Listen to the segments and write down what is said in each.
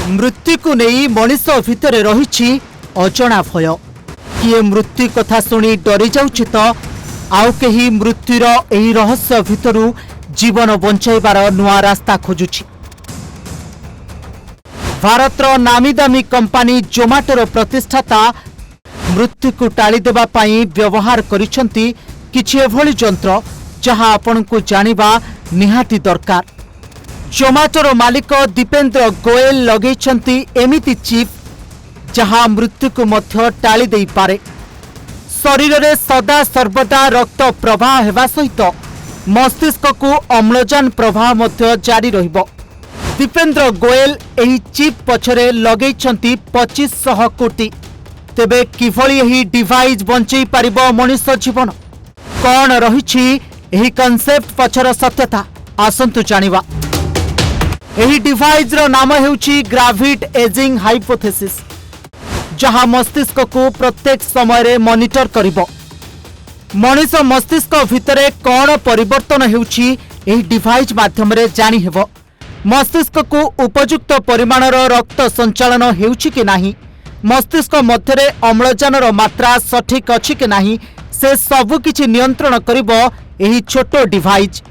मृत्यु को नहीं मनीष भितर रही अजणा भय किए मृत्यु कथा शुणी डरी जाउछि तो आउ केही मृत्युर एही रहस्य भितरु जीवन बंचाइबार नुआ रास्ता खोजुछि। भारतर नामी दामी कंपानी जोमाटोर प्रतिष्ठाता मृत्यु को टाली देबा पई व्यवहार करिसंती किछि एभली यंत्र जहां आपनकु जानिबा निहाती दरकार। जोमाटोर मालिक दीपेंद्र गोयल लगेइछंती एमिति चिप जहां मृत्यु को मध्य टाली देई पारे। शरीर में सदा सर्वदा रक्त प्रवाह हेबा सहित मस्तिष्क को अम्लजान प्रवाह मध्य जारी रहिबो। दीपेंद्र गोयल एही चिप पछरे लगेइछंती 2500 कोटी। तेबे किभली एही डिवाइस बंचई पारिबो मनुष्य जीवन, कौन रहिछि एही कॉन्सेप्ट पछर सत्यता आसंतु जानिबा। एही डिवाइस रो नाम हेउछि ग्रेविट एजिंग हाइपोथेसिस, जहां मस्तिष्क को प्रत्येक समय रे मॉनिटर करिबो। मनुष्य मस्तिष्क भितरे कौन परिवर्तन हेउछि एही डिवाइस माध्यम रे जानि हेबो। मस्तिष्क को उपयुक्त परिमाणर रक्त संचालन हेउछि कि नाही, मस्तिष्क मध्यरे अम्लजानर मात्रा सठिक अछि कि नाही, से सबु किछि नियंत्रण करिबो एही छोटो डिवाइस।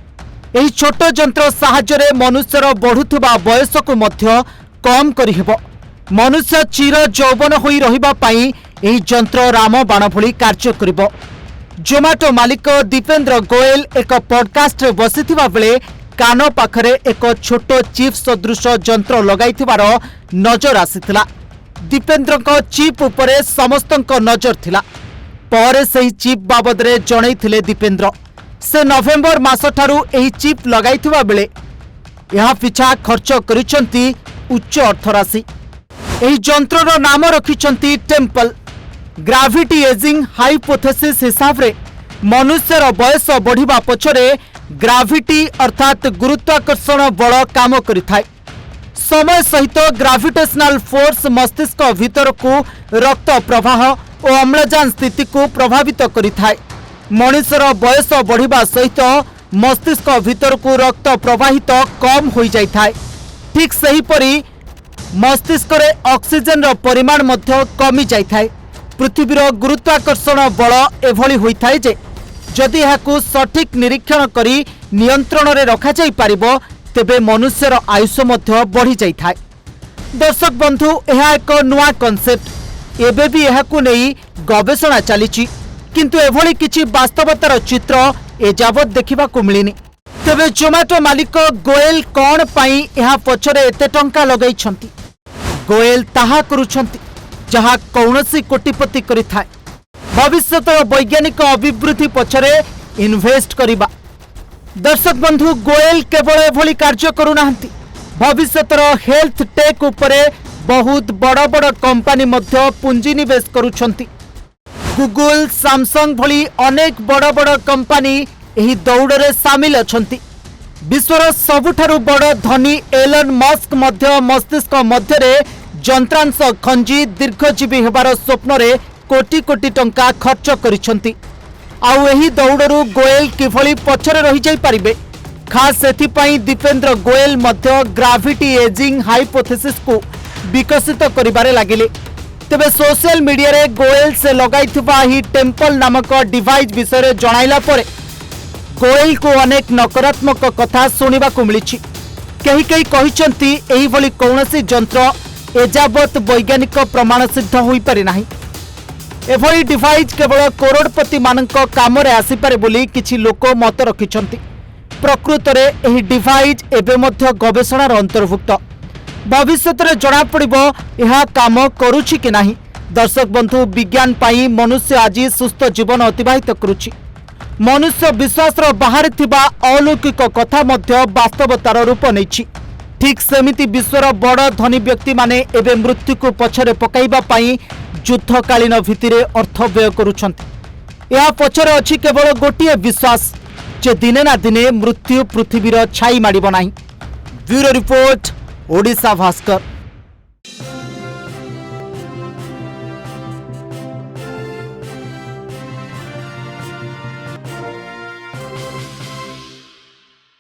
एही छोटो यंत्र साहाय्य रे मनुष्यर बढ़ुथबा बयस को मध्य कम करि हेबो। मनुष्य चिर यौवन होई रहिबा पई एही यंत्र रामबाण भली कार्य करिबो। जोमाटो मालिक दीपेंद्र गोयल एक पॉडकास्ट रे बसिथिबा बेले कान पाखरे एक छोटो चिप सदृश यंत्र लगाइथिबार नजर आसीथिला। दीपेंद्र को चिप उपरे समस्तक नजर थिला। पर सेही चिप बाबद रे जणैथिले दीपेंद्र से नवेम्बर मास ठारू एही चिप लगाइथिबा बेले यहा पिछा खर्च करिसंती उच्च अर्थराशि। एही यंत्रर नाम रखिसंती टेम्पल। ग्रेविटी एजिंग हाइपोथेसिस हिसाब रे मनुष्यर बयस बढ़िबा पछरे ग्रेविटी अर्थात गुरुत्वाकर्षण बल काम करिथाय। समय सहित ग्रेविटेशनल फोर्स मस्तिष्क भीतर को रक्त प्रवाह और अम्लजान स्थिति को प्रभावित करिथाय। मनुष्यर बयस बढ़िबा सहित मस्तिष्क भीतर को रक्त प्रवाहित कम हो जाइथाय। ठीक सही परी मस्तिष्क रे ऑक्सीजन रो परिमाण मध्य कमी जाइथाय। पृथ्वीर गुरुत्वाकर्षण बल एभली होइथाय जे जदि एहाकू सठिक निरीक्षण करी नियंत्रण रे रखा जाई पारिबो तेबे मनुष्यर आयुष मध्य बढ़ी जाइथाय। दर्शक बंधु, यह एक नुआ कॉन्सेप्ट एबे भी एहाकू नहीं गवेषणा चलीची, किंतु एभली किछि वास्तवतार चित्र एजावत देखिबा को मिलिनी। तेबे जोमाटो मालिक गोयल कौन पाई यहा पछरे एते टंका लगाइछंती? गोयल ताहा करूछंती जहा कौनसी कोटिपति करिथाय। भविष्यतर वैज्ञानिक अभिवृद्धि पछरे इन्वेस्ट करिबा। दर्शक बंधु, गोयल केवल एभली कार्य करूनाहंती, भविष्यतर हेल्थ टेक उपरे बहुत बड़ बड़ कंपनी मध्य पुंजी निवेश करूछंती। गूगल, सैमसंग भली अनेक बड़ बड़ कंपनी एही दौड़रे सामिल अछंती। विश्वर सबुठारु बड़ धनी एलन मस्क मध्य मस्तिष्क मध्यरे यंत्रांश खंजी दीर्घजीवी हेबार स्वप्न रे कोटी कोटी टंका खर्च करिसंती। आउ एही दौड़रू गोयल किभली पछरे रही जाई पारिबे, खास सेथिपाई दीपेंद्र गोयल मध्य ग्रेविटी एजिंग हाइपोथेसिस को विकसित करिबारे लागिले। तेबे सोशल मीडिया रे गोयल से लगाइथिबा ही टेम्पल नामक डिवाइस विषय जणाइला परे गोयल को अनेक नकारात्मक कथा सुनिबा को मिलिछि। कहीं कहीं कहिसंती एही भली कौनसी यंत्र एजावत वैज्ञानिक प्रमाण सिद्ध होई पारि नाही। एभली डिवाइस केवल करोड़पति मानक काम रे आसी पारे बोली किछि लोक मत रखिसंती। प्रकृत रे एही डिवाइस एबे मध्य गवेषणार अंतर्भुक्त। भविष्यत रे जणा पड़िबो एहा काम करूछि कि नाही। दर्शक बंधु, विज्ञान पाई मनुष्य आज सुस्थ जीवन अतिबाहित करुछि। मनुष्य विश्वास बाहर थिबा अलौकिक कथा मध्य वास्तवतार रूप नैछि। ठीक सेमिति विश्वर बड़ धनी व्यक्ति माने एबे मृत्यु को पछरे पकाइबा पाई युद्धकालीन भित्तिरे अर्थ व्यय करुछंती। या पछरे अछि केवल गोटिए विश्वास जे दिने ना दिने मृत्यु पृथ्वीर छाई माडिबो नाही। Bureau report, Odisha Bhaskar.